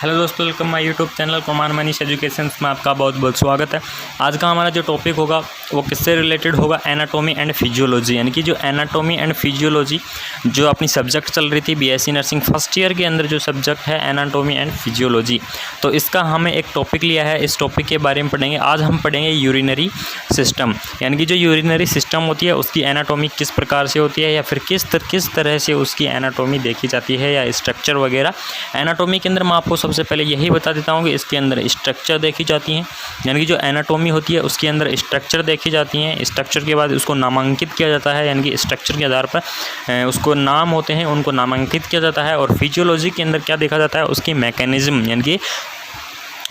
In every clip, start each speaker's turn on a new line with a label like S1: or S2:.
S1: Hello दोस्तों, welcome my YouTube channel Kumar Manish educations में आपका बहुत बहुत स्वागत है। आज का हमारा जो टॉपिक होगा वो किससे रिलेटेड होगा, एनाटॉमी एंड फिजियोलॉजी। यानी कि जो एनाटॉमी एंड फिजियोलॉजी जो अपनी सब्जेक्ट चल रही थी बीएससी नर्सिंग फर्स्ट ईयर के अंदर, जो सब्जेक्ट है एनाटॉमी एंड फिजियोलॉजी, तो इसका हमें एक टॉपिक लिया है। इस टॉपिक के बारे में पढ़ेंगे। आज हम पढ़ेंगे यूरिनरी सिस्टम, यानी कि जो यूरिनरी सिस्टम होती है उसकी एनाटॉमी किस प्रकार से होती है, या फिर किस तरह से उसकी एनाटॉमी देखी जाती है, या स्ट्रक्चर वगैरह। एनाटॉमी के अंदर मैं आपको सबसे पहले यही बता देता हूँ कि इसके अंदर स्ट्रक्चर देखी जाती हैं, यानी कि जो एनाटॉमी होती है उसके अंदर स्ट्रक्चर देखी जाती हैं। स्ट्रक्चर के बाद उसको नामांकित किया जाता है, यानी कि स्ट्रक्चर के आधार पर उसको नाम होते हैं, उनको नामांकित किया जाता है। और फिजियोलॉजी के अंदर क्या देखा जाता है, उसकी मैकेनिज्म, यानी कि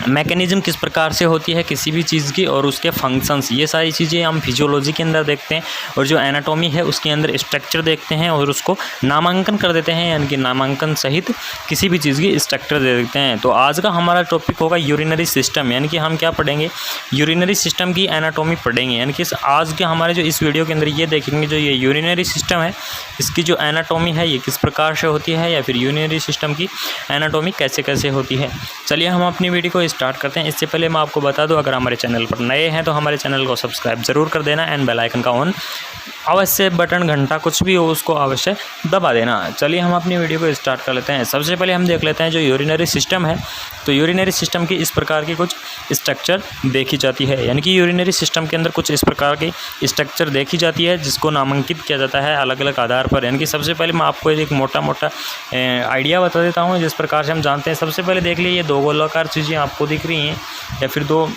S1: मैकेनिज़्म किस प्रकार से होती है किसी भी चीज़ की, और उसके फंक्शंस, ये सारी चीज़ें हम फिजियोलॉजी के अंदर देखते हैं। और जो एनाटॉमी है उसके अंदर स्ट्रक्चर देखते हैं और उसको नामांकन कर देते हैं, यानी कि नामांकन सहित किसी भी चीज़ की स्ट्रक्चर दे देते हैं। तो आज का हमारा टॉपिक होगा यूरिनरी सिस्टम, यानी कि हम क्या पढ़ेंगे, यूरिनरी सिस्टम की एनाटॉमी पढ़ेंगे। यानी कि आज के हमारे जो इस वीडियो के अंदर ये देखेंगे, जो ये यूरिनरी सिस्टम है इसकी जो एनाटॉमी है ये किस प्रकार से होती है, या फिर यूरिनरी सिस्टम की एनाटॉमी कैसे कैसे होती है। चलिए हम अपनी वीडियो को स्टार्ट करते हैं। इससे पहले मैं आपको बता दूं, अगर हमारे चैनल पर नए हैं तो हमारे चैनल को सब्सक्राइब ज़रूर कर देना एंड बेल आइकन का ऑन अवश्य, बटन घंटा कुछ भी हो उसको अवश्य दबा देना। चलिए हम अपनी वीडियो को स्टार्ट कर लेते हैं। सबसे पहले हम देख लेते हैं जो यूरिनरी सिस्टम है। तो यूरिनरी सिस्टम की इस प्रकार की कुछ स्ट्रक्चर देखी जाती है, यानी कि यूरिनरी सिस्टम के अंदर कुछ इस प्रकार की स्ट्रक्चर देखी जाती है जिसको नामांकित किया जाता है अलग अलग आधार पर। यानी कि सबसे पहले मैं आपको एक मोटा मोटा आइडिया बता देता हूँ जिस प्रकार से हम जानते हैं। सबसे पहले देख लीजिए, दो गोलाकार चीज़ें आपको दिख रही हैं या फिर दो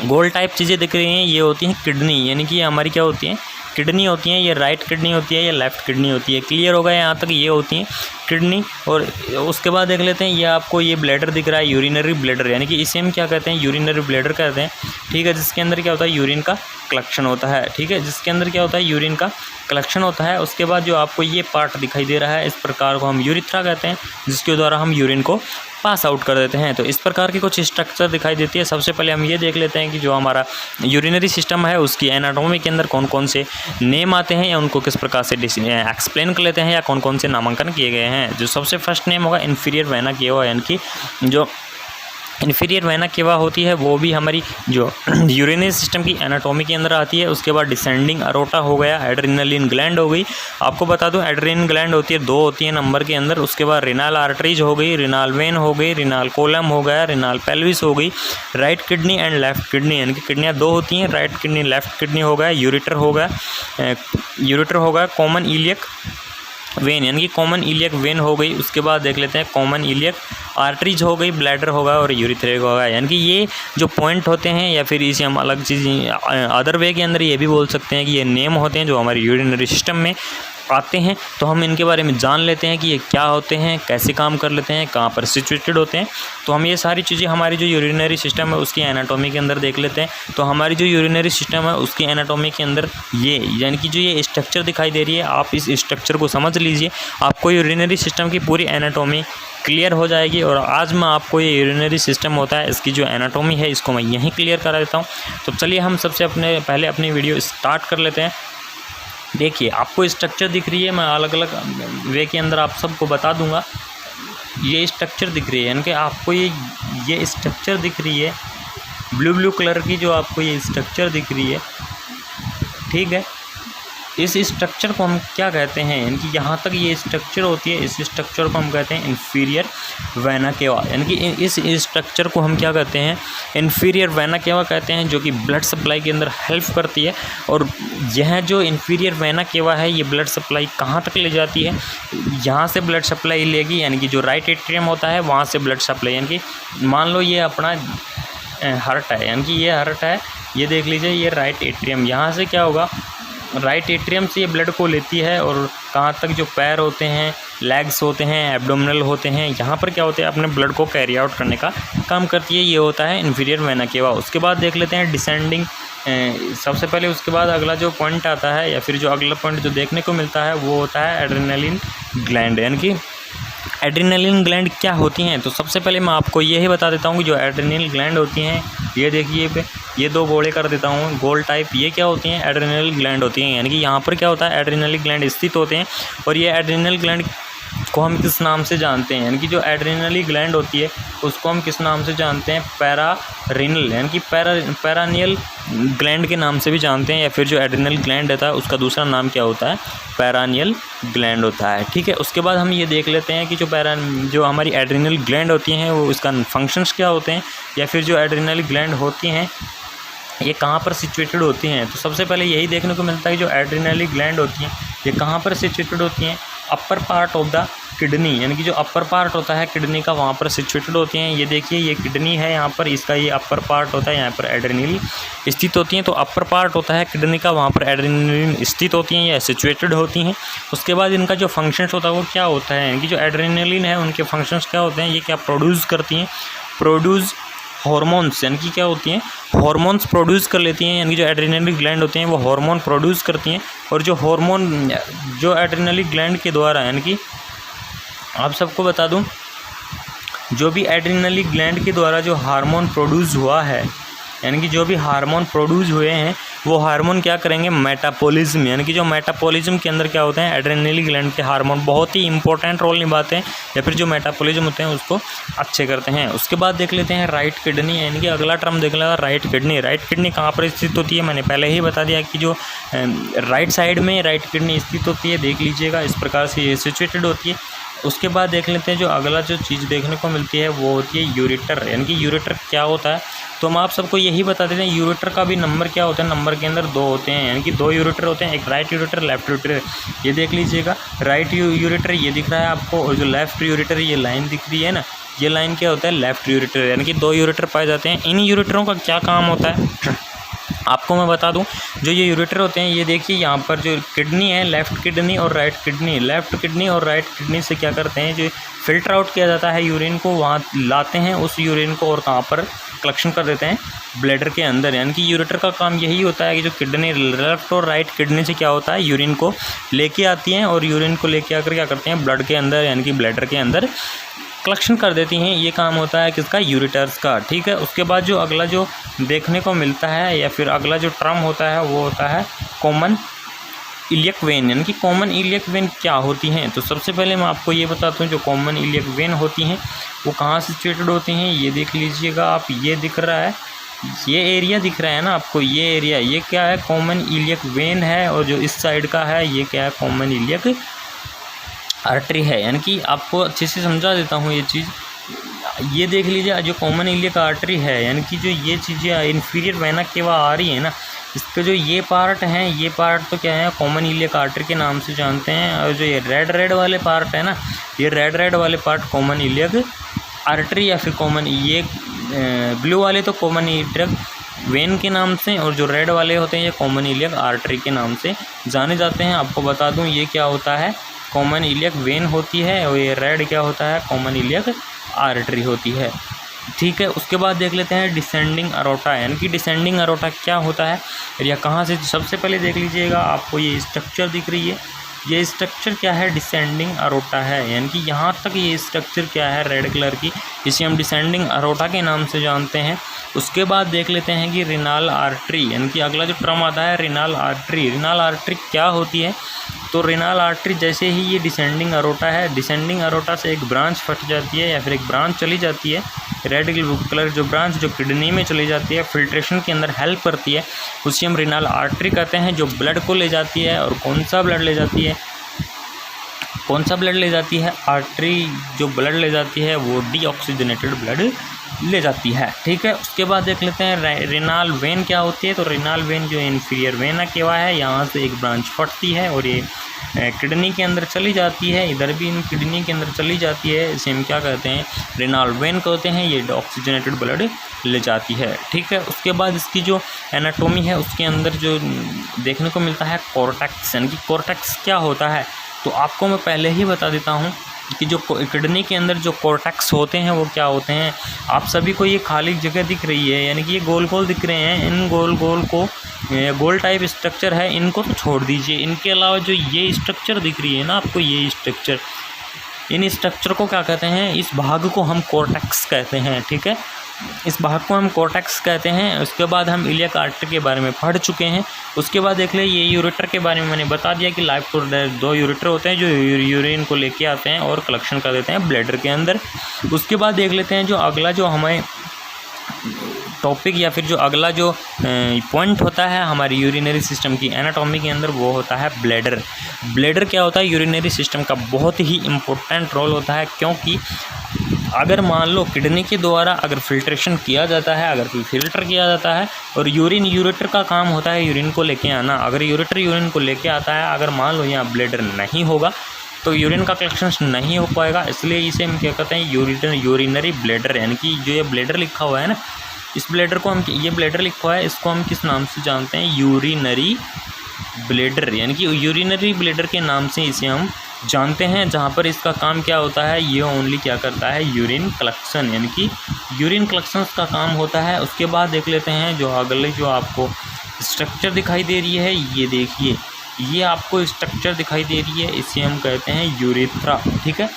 S1: गोल टाइप चीज़ें दिख रही हैं, ये होती हैं किडनी। यानी कि ये हमारी क्या होती हैं, किडनी होती हैं। ये राइट किडनी होती है, ये लेफ़्ट किडनी होती है। क्लियर होगा यहाँ तक, ये होती हैं किडनी। और उसके बाद देख लेते हैं, ये आपको ये ब्लैडर दिख रहा है, यूरिनरी ब्लैडर, यानी कि इसे हम क्या कहते हैं, यूरिनरी ब्लैडर कहते हैं। ठीक है, जिसके अंदर क्या होता है, यूरिन का कलेक्शन होता है। ठीक है, जिसके अंदर क्या होता है, यूरिन का कलेक्शन होता है। उसके बाद जो आपको ये पार्ट दिखाई दे रहा है, इस प्रकार को हम यूरिथ्रा कहते हैं, जिसके द्वारा हम यूरिन को पास आउट कर देते हैं। तो इस प्रकार की कुछ स्ट्रक्चर दिखाई देती है। सबसे पहले हम ये देख लेते हैं कि जो हमारा यूरिनरी सिस्टम है उसकी एनाटॉमी के अंदर कौन कौन से नेम आते हैं, या उनको किस प्रकार से एक्सप्लेन कर लेते हैं, या कौन कौन से नामांकन किए गए हैं। जो सबसे फर्स्ट नेम होगा इन्फीरियर वेना केवा, यानी कि जो इन्फीरियर वेना केवा होती है वो भी हमारी जो यूरिनरी सिस्टम की एनाटॉमी के अंदर आती है। उसके बाद डिसेंडिंग अरोटा हो गया, एड्रेनलिन ग्लैंड हो गई। आपको बता दूं एड्रेनलिन ग्लैंड होती है, दो होती है नंबर के अंदर। उसके बाद रिनाल आर्टरीज हो गई, रिनाल वेन हो गई, रिनाल कोलम हो गया, रिनाल पेल्विस हो गई। Right kidney and left kidney, यानी कि किडनियाँ दो होती हैं, राइट किडनी लेफ्ट किडनी हो गया। यूरिटर हो गया, कॉमन इलियक वेन, यानी कि कॉमन इलियक वेन हो गई। उसके बाद देख लेते हैं कॉमन इलियक आर्टरीज हो गई, ब्लैडर होगा और यूरिथ्रा होगा। यानी कि ये जो पॉइंट होते हैं, या फिर इसे हम अलग चीज़ अदर वे के अंदर ये भी बोल सकते हैं कि ये नेम होते हैं जो हमारे यूरिनरी सिस्टम में आते हैं। तो हम इनके बारे में जान लेते हैं कि ये क्या होते हैं, कैसे काम कर लेते हैं, कहाँ पर सिचुएटेड होते हैं। तो हम ये सारी चीज़ें हमारी जो यूरिनरी सिस्टम है उसकी एनाटॉमी के अंदर देख लेते हैं। तो हमारी जो यूरिनरी सिस्टम है उसकी एनाटॉमी के अंदर ये, यानी कि जो ये स्ट्रक्चर दिखाई दे रही है, आप इस स्ट्रक्चर को समझ लीजिए, आपको यूरिनरी सिस्टम की पूरी एनाटॉमी क्लियर हो जाएगी। और आज मैं आपको ये यूरिनरी सिस्टम होता है इसकी जो एनाटॉमी है इसको मैं यहीं क्लियर करा देता हूँ। तो चलिए हम सबसे पहले अपनी वीडियो स्टार्ट कर लेते हैं। देखिए, आपको स्ट्रक्चर दिख रही है, मैं अलग अलग वे के अंदर आप सबको बता दूंगा। ये स्ट्रक्चर दिख रही है, यानी कि आपको ये स्ट्रक्चर दिख रही है, ब्लू कलर की जो आपको ये स्ट्रक्चर दिख रही है। ठीक है, इस स्ट्रक्चर को हम क्या कहते हैं, यानी कि यहाँ तक ये स्ट्रक्चर होती है, इस स्ट्रक्चर को हम कहते हैं इन्फीरियर वेना केवा। यानी कि इस स्ट्रक्चर को हम क्या कहते हैं, इन्फीरियर वेना केवा कहते हैं, जो कि ब्लड सप्लाई के अंदर हेल्प करती है। और यह जो इन्फीरियर वेना केवा है ये ब्लड सप्लाई कहाँ तक ले जाती है, यहाँ से ब्लड सप्लाई लेगी, यानी कि जो राइट एट्रियम होता है वहाँ से ब्लड सप्लाई, यानी कि मान लो ये अपना हार्ट है, यानी कि ये हार्ट है, ये देख लीजिए ये राइट एट्रियम, यहाँ से क्या होगा, राइट एट्रियम से ये ब्लड को लेती है और कहाँ तक जो पैर होते हैं, लेग्स होते हैं, एब्डोमिनल होते हैं, यहाँ पर क्या होते हैं, अपने ब्लड को कैरी आउट करने का काम करती है। ये होता है इन्फीरियर वेना केवा। उसके बाद देख लेते हैं डिसेंडिंग, सबसे पहले उसके बाद अगला जो पॉइंट आता है, या फिर जो अगला पॉइंट जो देखने को मिलता है वो होता है एड्रेनलिन ग्लैंड। यानी कि एड्रेनलिन ग्लैंड क्या होती हैं, तो सबसे पहले मैं आपको यही बता देता हूँ कि जो एड्रेनल ग्लैंड होती हैं, ये देखिए ये दो गोले कर देता हूँ गोल टाइप, ये क्या होती हैं, एड्रेनल ग्लैंड होती हैं। यानी कि यहाँ पर क्या होता है, एड्रेनल ग्लैंड स्थित होते हैं। और ये एड्रेनल ग्लैंड को हम किस नाम से जानते हैं, यानी कि जो एड्रेनली ग्लैंड होती है उसको हम किस नाम से जानते हैं, पैरारीनल यानी कि पैरानियल ग्लैंड के नाम से भी जानते हैं, या फिर जो एड्रेनल ग्लैंड रहता है उसका दूसरा नाम क्या होता है, पैरानियल ग्लैंड होता है। ठीक है, उसके बाद हम ये देख लेते हैं कि जो हमारी एड्रेनल ग्लैंड होती हैं वो इसका फंक्शंस क्या होते हैं, या फिर जो एड्रेनल ग्लैंड होती हैं ये कहाँ पर सिचुएटेड होती हैं। तो सबसे पहले यही देखने को मिलता है कि जो एड्रेनल ग्लैंड होती हैं ये कहाँ पर सिचुएटेड होती हैं, upper part of the kidney, यानी कि जो अपर पार्ट होता है किडनी का वहाँ पर सिचुएटेड होती हैं। ये देखिए ये किडनी है, यहाँ पर इसका ये अपर पार्ट होता है, यहाँ पर एड्रेनल स्थित होती हैं। तो अपर पार्ट होता है किडनी का, वहाँ पर एड्रेनल स्थित होती हैं या सिचुएटेड होती हैं। उसके बाद इनका जो फंक्शंस होता है वो क्या होता है, यानी कि जो एड्रेनलिन है उनके फंक्शंस क्या होते हैं, ये क्या प्रोड्यूस करती हैं, प्रोड्यूस हार्मोन्स, यानी कि क्या होती हैं, हार्मोन्स प्रोड्यूस कर लेती हैं, यानी कि जो एड्रेनल ग्लैंड होते हैं वो हार्मोन प्रोड्यूस करती हैं। और जो हार्मोन जो एड्रेनल ग्लैंड के द्वारा, यानी कि आप सबको बता दूं, जो भी एड्रेनल ग्लैंड के द्वारा जो हार्मोन प्रोड्यूस हुआ है, यानी कि जो भी हार्मोन प्रोड्यूस हुए हैं वो हार्मोन क्या करेंगे, मेटाबॉलिज्म, यानी कि जो मेटाबॉलिज्म के अंदर क्या होते हैं, एड्रेनल ग्लैंड के हार्मोन बहुत ही इंपॉर्टेंट रोल निभाते हैं, या फिर जो मेटाबॉलिज्म होते हैं उसको अच्छे करते हैं। उसके बाद देख लेते हैं राइट किडनी, यानी कि अगला टर्म देख लेगा राइट किडनी। राइट किडनी कहाँ पर स्थित होती है, मैंने पहले ही बता दिया कि जो राइट साइड में राइट किडनी स्थित होती है, देख लीजिएगा इस प्रकार से ये सिचुएटेड होती है। उसके बाद देख लेते हैं जो अगला जो चीज़ देखने को मिलती है वो होती है यूरेटर, यानी कि यूरेटर क्या होता है, तो हम आप सबको यही बता देते हैं यूरेटर का भी नंबर क्या होता है, नंबर के अंदर 2 होते हैं, यानी कि 2 यूरेटर होते हैं, एक राइट यूरेटर लेफ्ट यूरेटर। ये देख लीजिएगा राइट यूरेटर ये दिख रहा है आपको, और जो लेफ्ट यूरेटर ये लाइन दिख रही है ना, ये लाइन क्या होता है, लेफ्ट यूरेटर, यानी कि 2 यूरेटर पाए जाते हैं। इन यूरेटरों का क्या काम होता है आपको मैं बता दूं, जो ये यूरेटर होते हैं ये देखिए यहाँ पर जो किडनी है, लेफ़्ट किडनी और राइट किडनी, लेफ़्ट किडनी और राइट किडनी से क्या करते हैं, जो फ़िल्टर आउट किया जाता है यूरिन को, वहाँ लाते हैं उस यूरिन को और कहाँ पर कलेक्शन कर देते हैं, ब्लैडर के अंदर। यानी कि यूरेटर का काम यही होता है कि जो किडनी लेफ़्ट और राइट किडनी से क्या होता है, यूरिन को लेके आती हैं और यूरिन को लेके आकर क्या करते हैं, ब्लड के अंदर यानी कि ब्लैडर के अंदर कलेक्शन कर देती हैं। ये काम होता है किसका, यूरेटर्स का। ठीक है, उसके बाद जो अगला जो देखने को मिलता है या फिर अगला जो टर्म होता है वो होता है कॉमन इलियक वेन, यानी कि कॉमन इलियक वेन क्या होती हैं। तो सबसे पहले मैं आपको ये बताता हूँ जो कॉमन इलियक वेन होती हैं वो कहाँ सिचुएटेड होती हैं। ये देख लीजिएगा आप, ये दिख रहा है, ये एरिया दिख रहा है ना आपको, ये एरिया ये क्या है, कॉमन इलियक वेन है, और जो इस साइड का है ये क्या है, कॉमन इलियक आर्टरी है। यानी कि आपको अच्छे से समझा देता हूँ ये चीज़, ये देख लीजिए जो कॉमन इलियक आर्टरी है, यानी कि जो ये चीज़ें इन्फीरियर वेना केवा आ रही है ना, इसके जो ये पार्ट हैं, ये पार्ट तो क्या है, कॉमन इलियक आर्टरी के नाम से जानते हैं। और जो ये रेड वाले पार्ट है ना, ये रेड वाले पार्ट कॉमन इलियक आर्टरी या फिर कॉमन, ये ब्लू वाले तो कॉमन इलियक वेन के नाम से, और जो रेड वाले होते हैं ये कॉमन इलियक आर्टरी के नाम से जाने जाते हैं। आपको बता दूं ये क्या होता है, कॉमन इलियक वेन होती है, और ये रेड क्या होता है, कॉमन इलियक आर्टरी होती है। ठीक है, उसके बाद देख लेते हैं डिसेंडिंग अरोटा, यानी कि डिसेंडिंग अरोटा क्या होता है या कहाँ से। सबसे पहले देख लीजिएगा आपको ये स्ट्रक्चर दिख रही है, ये स्ट्रक्चर क्या है, डिसेंडिंग अरोटा है। यानी कि यहाँ तक ये स्ट्रक्चर क्या है, रेड कलर की, इसे हम डिसेंडिंग अरोटा के नाम से जानते हैं। उसके बाद देख लेते हैं कि रिनाल आर्टरी, यानी कि अगला जो टर्म आता है रिनाल आर्टरी। रिनाल आर्टरी क्या होती है, तो रिनाल आर्टरी जैसे ही ये डिसेंडिंग अरोटा है, डिसेंडिंग अरोटा से एक ब्रांच फट जाती है या फिर एक ब्रांच चली जाती है, रेड कलर जो ब्रांच जो किडनी में चली जाती है, फिल्ट्रेशन के अंदर हेल्प करती है, उसे हम रिनाल आर्टरी कहते हैं, जो ब्लड को ले जाती है। और कौन सा ब्लड ले जाती है, कौन सा ब्लड ले जाती है, आर्टरी जो ब्लड ले जाती है वो डीऑक्सीजनेटेड ब्लड ले जाती है। ठीक है, उसके बाद देख लेते हैं रिनाल वेन क्या होती है। तो रिनाल वेन जो इन्फीरियर वेना केवा है, यहाँ से एक ब्रांच फटती है और ये किडनी के अंदर चली जाती है, इधर भी इन किडनी के अंदर चली जाती है, इसे हम क्या कहते हैं, रिनाल वेन कहते हैं। ये ऑक्सीजनेटेड ब्लड ले जाती है। ठीक है, उसके बाद इसकी जो एनाटोमी है उसके अंदर जो देखने को मिलता है कॉर्टेक्स, यानी कि कॉर्टेक्स क्या होता है, तो आपको मैं पहले ही बता देता हूँ कि जो किडनी के अंदर जो कॉर्टेक्स होते हैं वो क्या होते हैं। आप सभी को ये खाली जगह दिख रही है, यानी कि ये गोल गोल दिख रहे हैं, इन गोल गोल को गोल टाइप स्ट्रक्चर है, इनको तो छोड़ दीजिए। इनके अलावा जो ये स्ट्रक्चर दिख रही है ना आपको, ये स्ट्रक्चर इन स्ट्रक्चर को क्या कहते हैं, इस भाग को हम कॉर्टेक्स कहते हैं, ठीक है, इस भाग को हम कॉर्टेक्स कहते हैं। उसके बाद हम इलियक आर्टरी के बारे में पढ़ चुके हैं। उसके बाद देख ले ये यूरेटर के बारे में मैंने बता दिया कि लाइफ टू डेथ 2 यूरेटर होते हैं जो यूरिन को लेके आते हैं और कलेक्शन कर देते हैं ब्लैडर के अंदर। उसके बाद देख लेते हैं जो अगला जो हमें टॉपिक या फिर जो अगला जो पॉइंट होता है हमारी यूरिनरी सिस्टम की एनाटॉमी के अंदर, वो होता है ब्लैडर। ब्लैडर क्या होता है, यूरिनरी सिस्टम का बहुत ही इम्पोर्टेंट रोल होता है, क्योंकि अगर मान लो किडनी के द्वारा अगर फिल्ट्रेशन किया जाता है, अगर फिल्टर किया जाता है और यूरेटर का काम होता है यूरिन को लेके आना, अगर यूरेटर यूरिन को लेके आता है, अगर मान लो यहाँ ब्लैडर नहीं होगा तो यूरिन का कलेक्शन नहीं हो पाएगा, इसलिए इसे हम क्या कहते हैं यूरिनरी ब्लैडर। यानी कि जो ये ब्लैडर लिखा हुआ है ना, इस ब्लैडर को हम, ये ब्लैडर लिखा हुआ है, इसको हम किस नाम से जानते हैं, यूरिनरी ब्लैडर, यानी कि यूरिनरी ब्लैडर के नाम से इसे हम जानते हैं। जहाँ पर इसका काम क्या होता है, ये ओनली क्या करता है, यूरिन कलेक्शन, यानी कि यूरिन कलेक्शन का काम होता है। उसके बाद देख लेते हैं जो अगले जो आपको स्ट्रक्चर दिखाई दे रही है, ये देखिए, ये आपको स्ट्रक्चर दिखाई दे रही है, इसे हम कहते हैं यूरेथ्रा, ठीक है,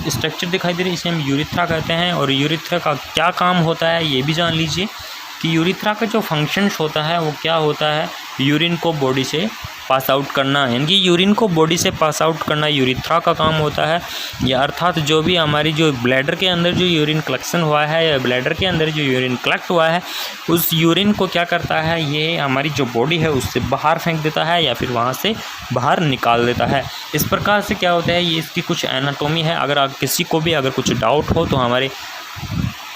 S1: स्ट्रक्चर दिखाई दे रही है, इसे हम यूरेथ्रा कहते हैं। और यूरेथ्रा का क्या काम होता है ये भी जान लीजिए कि यूरेथ्रा का जो फंक्शंस होता है वो क्या होता है, यूरिन को बॉडी से पास आउट करना, यानी कि यूरिन को बॉडी से पास आउट करना यूरेथ्रा का काम होता है। या अर्थात जो भी हमारी जो ब्लैडर के अंदर जो यूरिन कलेक्शन हुआ है या ब्लैडर के अंदर जो यूरिन कलेक्ट हुआ है, उस यूरिन को क्या करता है, ये हमारी जो बॉडी है उससे बाहर फेंक देता है या फिर वहाँ से बाहर निकाल देता है। इस प्रकार से क्या होता है, ये इसकी कुछ एनाटॉमी है। अगर आप किसी को भी अगर कुछ डाउट हो तो हमारे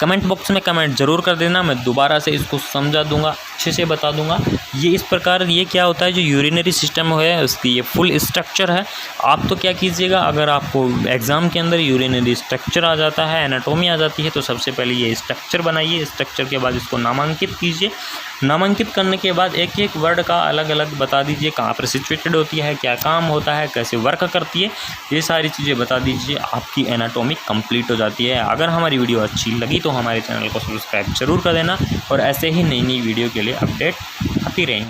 S1: कमेंट बॉक्स में कमेंट ज़रूर कर देना, मैं दोबारा से इसको समझा दूंगा, अच्छे से बता दूंगा। ये इस प्रकार ये क्या होता है, जो यूरिनरी सिस्टम है उसकी ये फुल स्ट्रक्चर है। आप तो क्या कीजिएगा, अगर आपको एग्ज़ाम के अंदर यूरिनरी स्ट्रक्चर आ जाता है, एनाटॉमी आ जाती है, तो सबसे पहले ये स्ट्रक्चर बनाइए, स्ट्रक्चर के बाद इसको नामांकित कीजिए। नामांकित करने के बाद एक एक वर्ड का अलग अलग बता दीजिए, कहाँ पर सिचुएटेड होती है, क्या काम होता है, कैसे वर्क करती है, ये सारी चीज़ें बता दीजिए, आपकी एनाटॉमी कंप्लीट हो जाती है। अगर हमारी वीडियो अच्छी लगी तो हमारे चैनल को सब्सक्राइब जरूर कर देना और ऐसे ही नई नई वीडियो के लिए अपडेट आती रहेंगी।